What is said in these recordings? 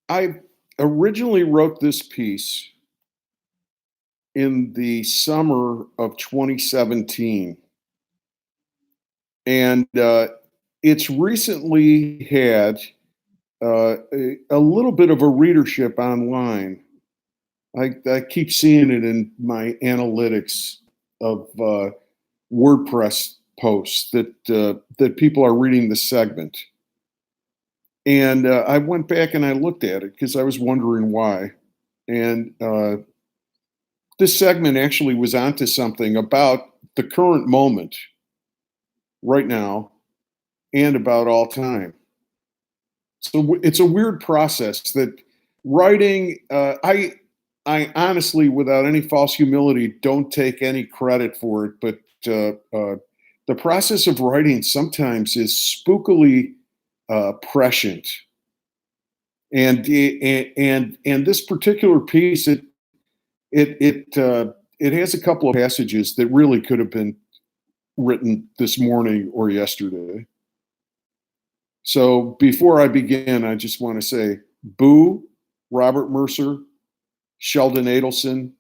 I originally wrote this piece in the summer of 2017, and it's recently had a little bit of a readership online. I keep seeing it in my analytics of WordPress posts that people are reading the segment. And I went back and I looked at it because I was wondering why. And this segment actually was onto something about the current moment right now and about all time. So it's a weird process that writing, I honestly, without any false humility, don't take any credit for it, but the process of writing sometimes is spookily prescient. And this particular piece, it has a couple of passages that really could have been written this morning or yesterday. So before I begin, I just want to say boo, Robert Mercer, Sheldon Adelson,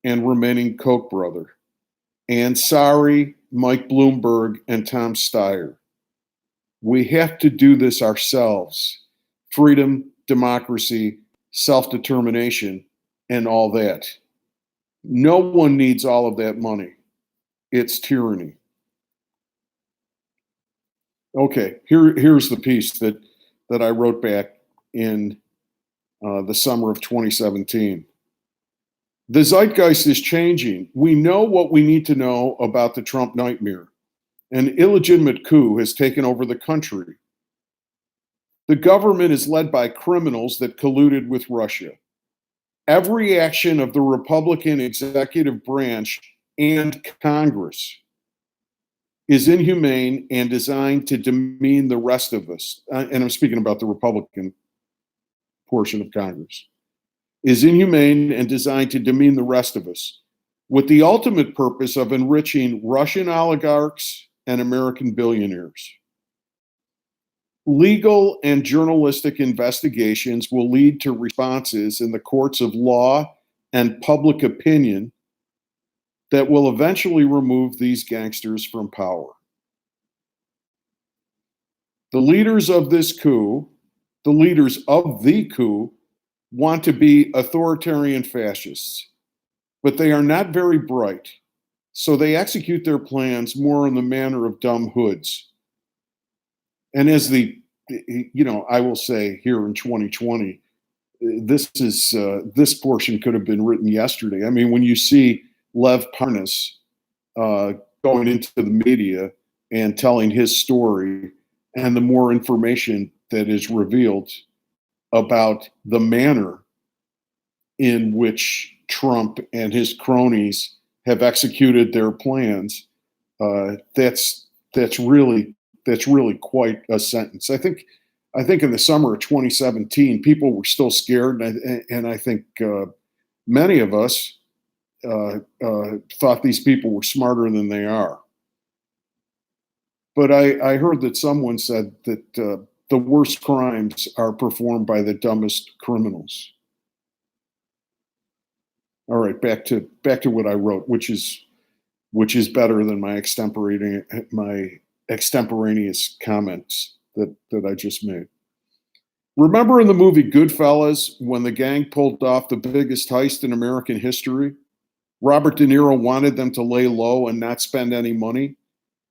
and remaining Koch brother. And sorry, Mike Bloomberg and Tom Steyer. We have to do this ourselves. Freedom, democracy, self-determination, and all that. No one needs all of that money. It's tyranny. Okay, here's the piece that I wrote back in the summer of 2017. The zeitgeist is changing. We know what we need to know about the Trump nightmare. An illegitimate coup has taken over the country. The government is led by criminals that colluded with Russia. Every action of the Republican executive branch and Congress is inhumane and designed to demean the rest of us. And I'm speaking about the Republican portion of Congress. Is inhumane and designed to demean the rest of us, with the ultimate purpose of enriching Russian oligarchs and American billionaires. Legal and journalistic investigations will lead to responses in the courts of law and public opinion that will eventually remove these gangsters from power. The leaders of this coup, the leaders of the coup, want to be authoritarian fascists, but they are not very bright, so they execute their plans more in the manner of dumb hoods. And as I will say here in 2020, this portion could have been written yesterday. I mean, when you see Lev Parnas going into the media and telling his story, and the more information that is revealed about the manner in which Trump and his cronies have executed their plans, that's really quite a sentence. I think in the summer of 2017, people were still scared, and I think many of us thought these people were smarter than they are. But I heard that someone said that the worst crimes are performed by the dumbest criminals. All right, back to what I wrote, which is better than my extemporaneous comments that I just made. Remember in the movie Goodfellas when the gang pulled off the biggest heist in American history? Robert De Niro wanted them to lay low and not spend any money.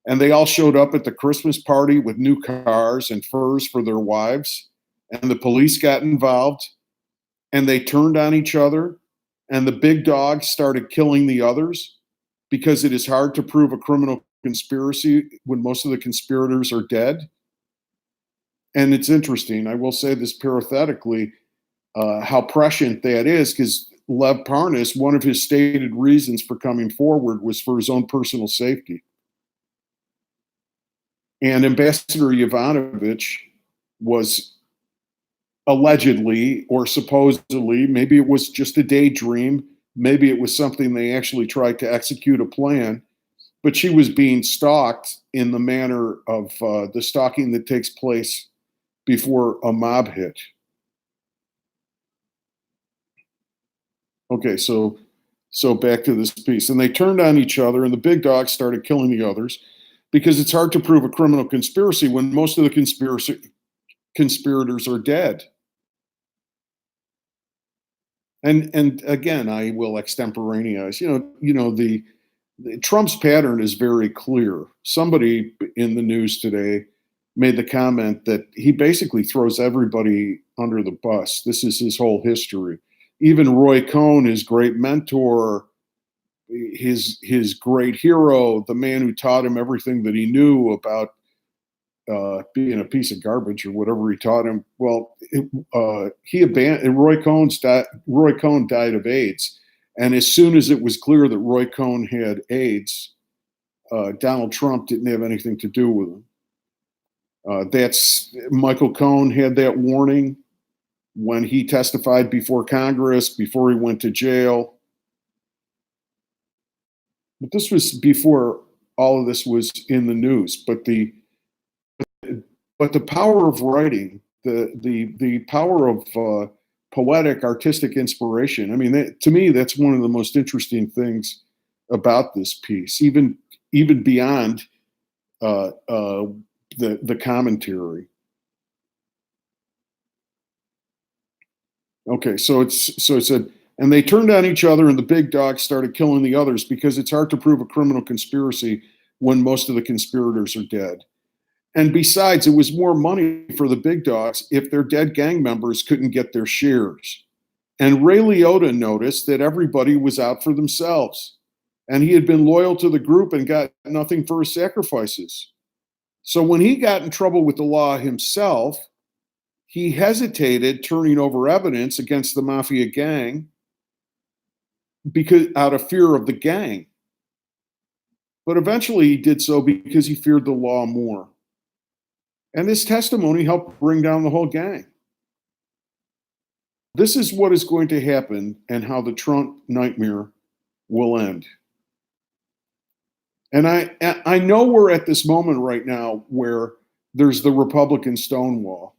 And they all showed up at the Christmas party with new cars and furs for their wives. And the police got involved and they turned on each other. And the big dog started killing the others because it is hard to prove a criminal conspiracy when most of the conspirators are dead. And it's interesting, I will say this parenthetically, how prescient that is, because Lev Parnas, one of his stated reasons for coming forward was for his own personal safety. And Ambassador Yovanovitch was allegedly or supposedly, maybe it was just a daydream, maybe it was something they actually tried to execute a plan, but she was being stalked in the manner of the stalking that takes place before a mob hit. Okay, so back to this piece. And they turned on each other, and the big dogs started killing the others because it's hard to prove a criminal conspiracy when most of the conspirators are dead. And again, I will extemporaneous. The Trump's pattern is very clear. Somebody in the news today made the comment that he basically throws everybody under the bus. This is his whole history. Even Roy Cohn, his great mentor, his great hero, the man who taught him everything that he knew about being a piece of garbage or whatever he taught him. Well, he abandoned Roy Cohn died of AIDS, and as soon as it was clear that Roy Cohn had AIDS, Donald Trump didn't have anything to do with him. That's Michael Cohen had that warning when he testified before Congress before he went to jail. But this was before all of this was in the news. But the power of writing, the power of poetic, artistic inspiration. I mean, to me, that's one of the most interesting things about this piece, even beyond the commentary. Okay, so it said, and they turned on each other, and the big dogs started killing the others because it's hard to prove a criminal conspiracy when most of the conspirators are dead. And besides, it was more money for the big dogs if their dead gang members couldn't get their shares. And Ray Liotta noticed that everybody was out for themselves, and he had been loyal to the group and got nothing for his sacrifices. So when he got in trouble with the law himself, he hesitated turning over evidence against the mafia gang because out of fear of the gang. But eventually he did so because he feared the law more. And this testimony helped bring down the whole gang. This is what is going to happen and how the Trump nightmare will end. And I know we're at this moment right now where there's the Republican Stonewall,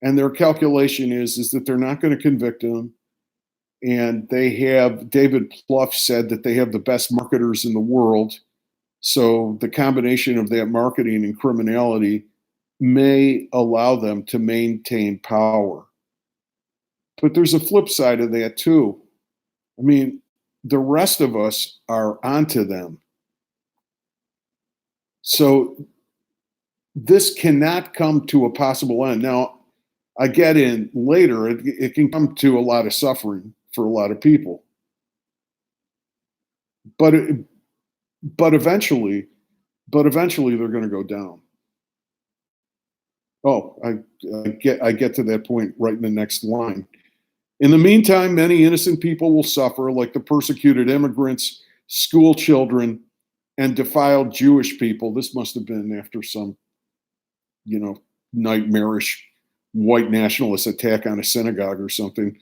and their calculation is that they're not going to convict him. And they have David Plouffe said that they have the best marketers in the world. So the combination of that marketing and criminality may allow them to maintain power. But there's a flip side of that too. I mean, the rest of us are onto them. So this cannot come to a possible end. Now, I get in later, it can come to a lot of suffering for a lot of people. But but eventually, they're going to go down. Oh, I get to that point right in the next line. In the meantime, many innocent people will suffer, like the persecuted immigrants, school children, and defiled Jewish people. This must have been after some, nightmarish white nationalist attack on a synagogue or something.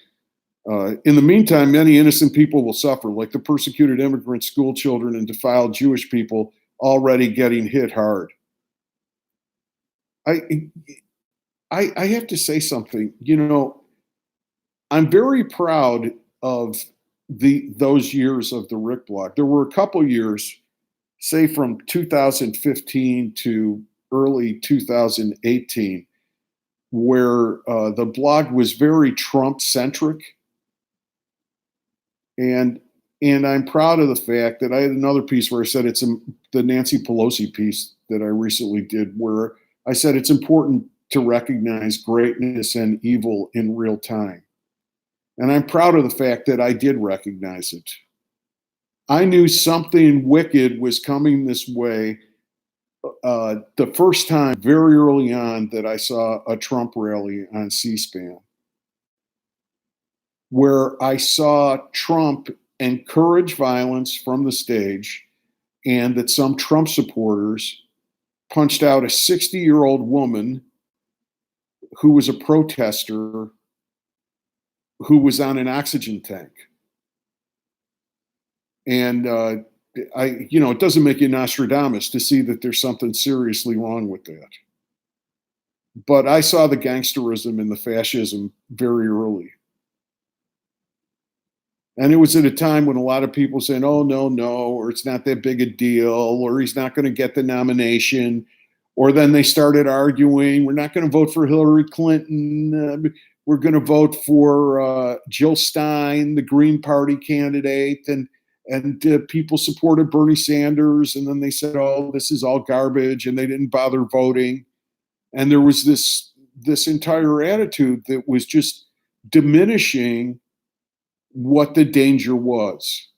In the meantime, many innocent people will suffer, like the persecuted immigrants, school children, and defiled Jewish people already getting hit hard. I I have to say something. I'm very proud of those years of the Rick blog. There were a couple years, say from 2015 to early 2018, where the blog was very Trump centric, and I'm proud of the fact that I had another piece where I said the Nancy Pelosi piece that I recently did, where I said it's important to recognize greatness and evil in real time. And I'm proud of the fact that I did recognize it. I knew something wicked was coming this way the first time very early on that I saw a Trump rally on C-SPAN, where I saw Trump encourage violence from the stage, and that some Trump supporters punched out a 60-year-old woman who was a protester who was on an oxygen tank. And it doesn't make you Nostradamus to see that there's something seriously wrong with that. But I saw the gangsterism and the fascism very early. And it was at a time when a lot of people saying, "Oh no, no," or "It's not that big a deal," or "He's not going to get the nomination." Or then they started arguing, "We're not going to vote for Hillary Clinton. We're going to vote for Jill Stein, the Green Party candidate." And people supported Bernie Sanders, and then they said, "Oh, this is all garbage," and they didn't bother voting. And there was this entire attitude that was just diminishing what the danger was.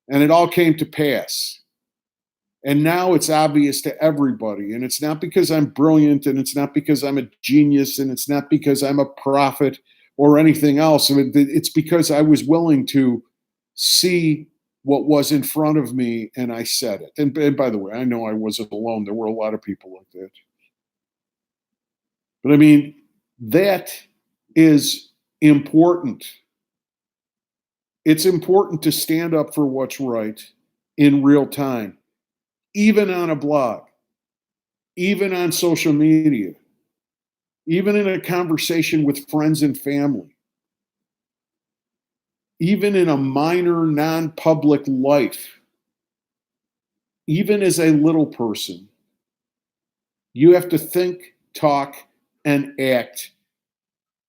And it all came to pass. And now it's obvious to everybody. And it's not because I'm brilliant, and it's not because I'm a genius, and it's not because I'm a prophet or anything else. I mean, it's because I was willing to see what was in front of me and I said it. And by the way, I know I wasn't alone. There were a lot of people like that. But I mean, that is important. It's important to stand up for what's right in real time, even on a blog, even on social media, even in a conversation with friends and family, even in a minor non public life, even as a little person. You have to think, talk, and act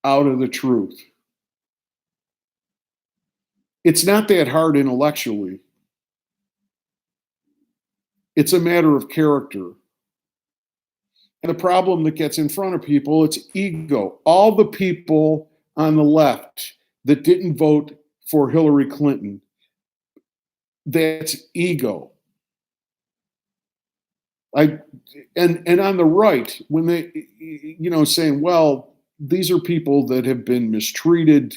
out of the truth. It's not that hard intellectually. It's a matter of character. And the problem that gets in front of people, it's ego. All the people on the left that didn't vote for Hillary Clinton, that's ego. I and on the right, when they saying, well, these are people that have been mistreated,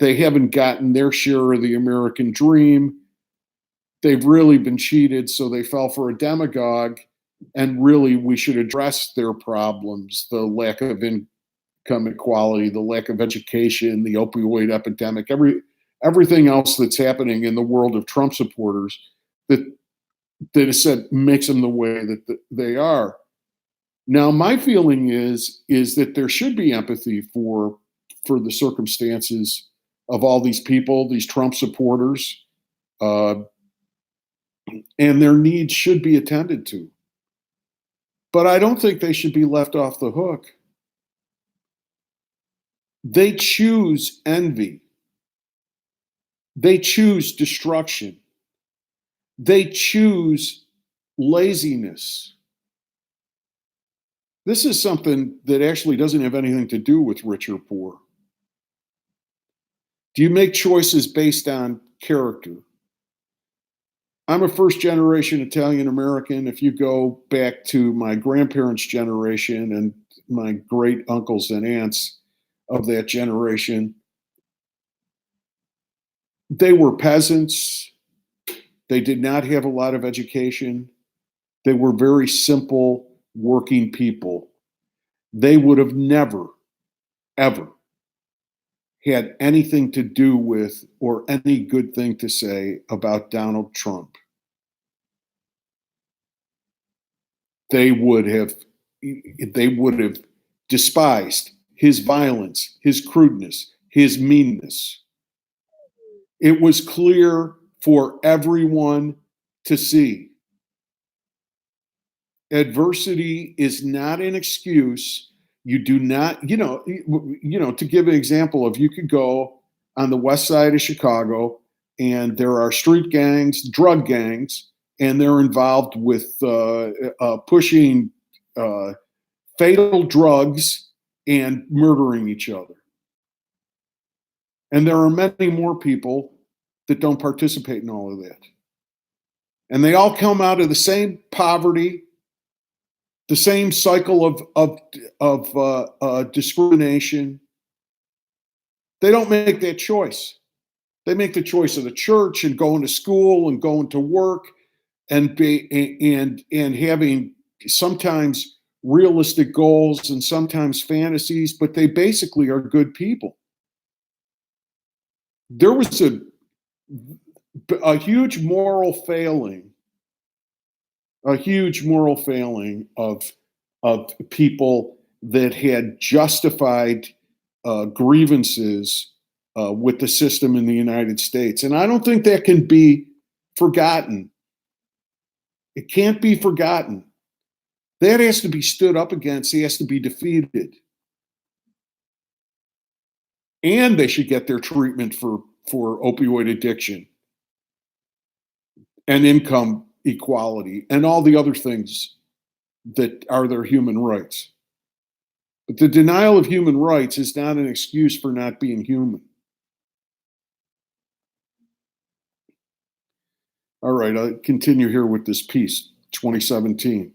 they haven't gotten their share of the American dream. They've really been cheated, so they fell for a demagogue. And really, we should address their problems: the lack of income equality, the lack of education, the opioid epidemic, everything else that's happening in the world of Trump supporters that that is said makes them the way that they are. Now, my feeling is that there should be empathy for the circumstances of all these people, these Trump supporters, uh, and their needs should be attended to. But I don't think they should be left off the hook. They choose envy. They choose destruction. They choose laziness. This is something that actually doesn't have anything to do with rich or poor. Do you make choices based on character? I'm a first generation Italian American. If you go back to my grandparents' generation and my great uncles and aunts of that generation, they were peasants. They did not have a lot of education. They were very simple working people. They would have never, ever had anything to do with or any good thing to say about Donald Trump. They would have they would have despised his violence, his crudeness, his meanness. It was clear for everyone to see. Adversity is not an excuse. You do not, to give an example of, you could go on the west side of Chicago and there are street gangs, drug gangs, and they're involved with pushing fatal drugs and murdering each other. And there are many more people that don't participate in all of that. And they all come out of the same poverty, the same cycle of discrimination. They don't make that choice. They make the choice of the church and going to school and going to work and having sometimes realistic goals and sometimes fantasies, but they basically are good people. There was a huge moral failing, of people that had justified grievances with the system in the United States. And I don't think that can be forgotten. It can't be forgotten. That has to be stood up against. He has to be defeated. And they should get their treatment for opioid addiction and income equality and all the other things that are their human rights. But the denial of human rights is not an excuse for not being human. All right, I'll continue here with this piece, 2017.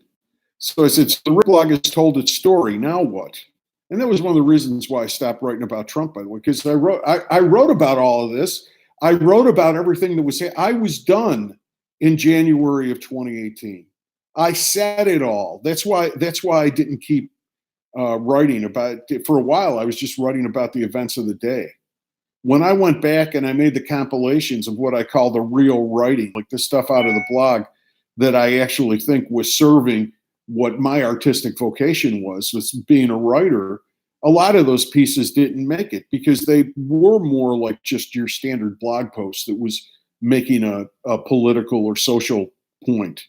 So as it's the blog has told its story, now what? And that was one of the reasons why I stopped writing about Trump, by the way, because I wrote about all of this. I wrote about everything that was I was done in January of 2018. I said it all. That's why I didn't keep writing about it. For a while. I was just writing about the events of the day. When I went back and I made the compilations of what I call the real writing, like the stuff out of the blog that I actually think was serving what my artistic vocation was being a writer, a lot of those pieces didn't make it because they were more like just your standard blog post that was making a political or social point,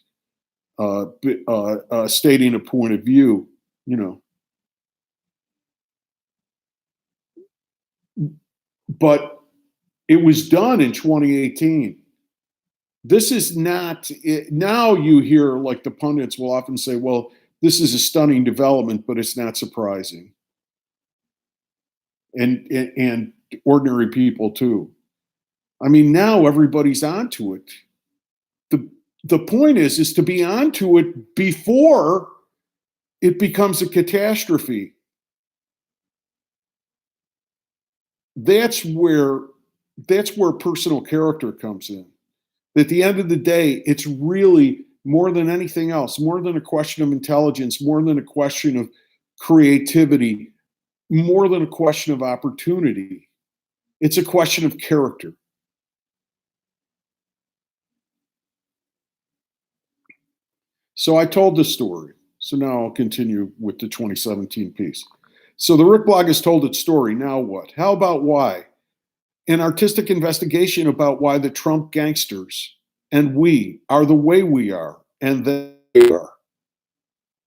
stating a point of view, you know. But it was done in 2018. This is not it. Now you hear, like, the pundits will often say, well, this is a stunning development, but it's not surprising. And ordinary people too. I mean, now everybody's onto it. The point is to be onto it before it becomes a catastrophe. That's where personal character comes in. At the end of the day, it's really more than anything else, more than a question of intelligence, more than a question of creativity, more than a question of opportunity. It's a question of character. So I told the story. So now I'll continue with the 2017 piece. So the Rick blog has told its story. Now what? How about why? An artistic investigation about why the Trump gangsters and we are the way we are and they are.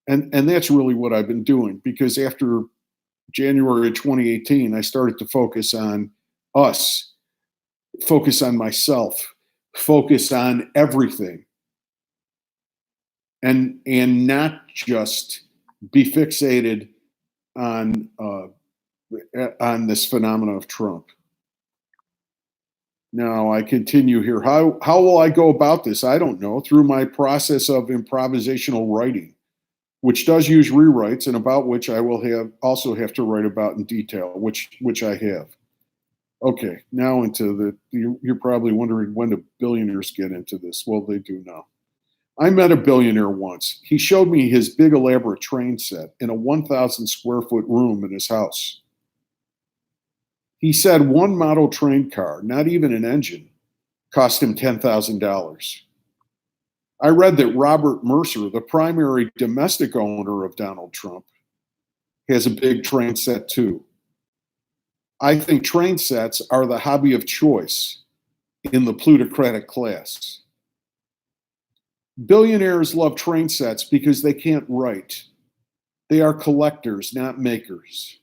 And that's really what I've been doing, because after January of 2018, I started to focus on us, focus on myself, focus on everything, and not just be fixated on this phenomena of Trump. Now I continue here. How will I go about this? I don't know. Through my process of improvisational writing, which does use rewrites, and about which I will also have to write about in detail, which I have. Okay, now into you're probably wondering, when do billionaires get into this? Well, they do now. I met a billionaire once. He showed me his big elaborate train set in a 1,000 square foot room in his house. He said one model train car, not even an engine, cost him $10,000. I read that Robert Mercer, the primary domestic owner of Donald Trump, has a big train set too. I think train sets are the hobby of choice in the plutocratic class. Billionaires love train sets because they can't write. They are collectors, not makers.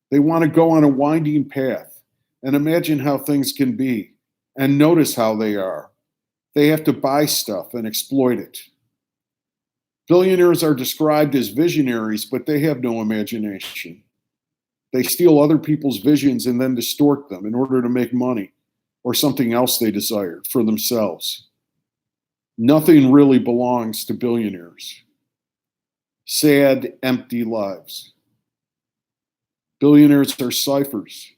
They want to go on a winding path and imagine how things can be and notice how they are. They have to buy stuff and exploit it. Billionaires are described as visionaries, but they have no imagination. They steal other people's visions and then distort them in order to make money or something else they desired for themselves. Nothing really belongs to billionaires. Sad, empty lives. Billionaires are ciphers.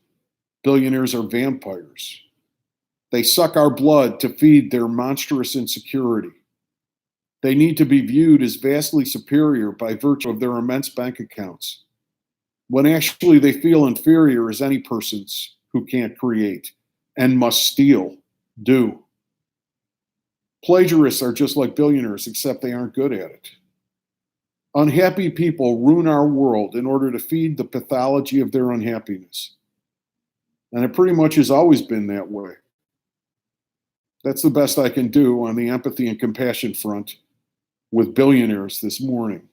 Billionaires are vampires. They suck our blood to feed their monstrous insecurity. They need to be viewed as vastly superior by virtue of their immense bank accounts, when actually they feel inferior as any persons who can't create and must steal do. Plagiarists are just like billionaires, except they aren't good at it. Unhappy people ruin our world in order to feed the pathology of their unhappiness. And it pretty much has always been that way. That's the best I can do on the empathy and compassion front with Billionaires this morning.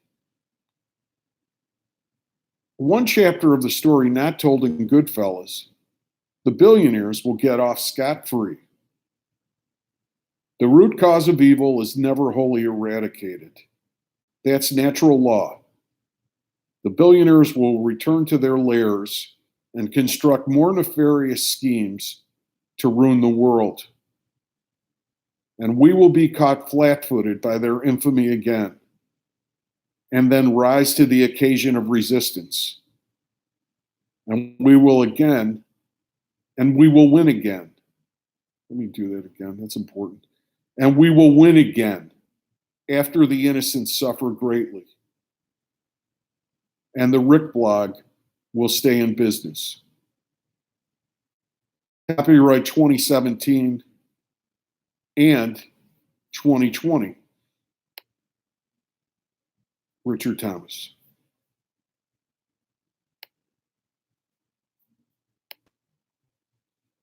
One chapter of the story not told in Goodfellas, the billionaires will get off scot-free. The root cause of evil is never wholly eradicated. That's natural law. The billionaires will return to their lairs and construct more nefarious schemes to ruin the world. And we will be caught flat-footed by their infamy again, and then rise to the occasion of resistance. And we will again, and we will win again. Let me do that again. That's important. And we will win again after the innocent suffer greatly. And the Rick blog will stay in business. Copyright 2017 and 2020. Richard Thomas.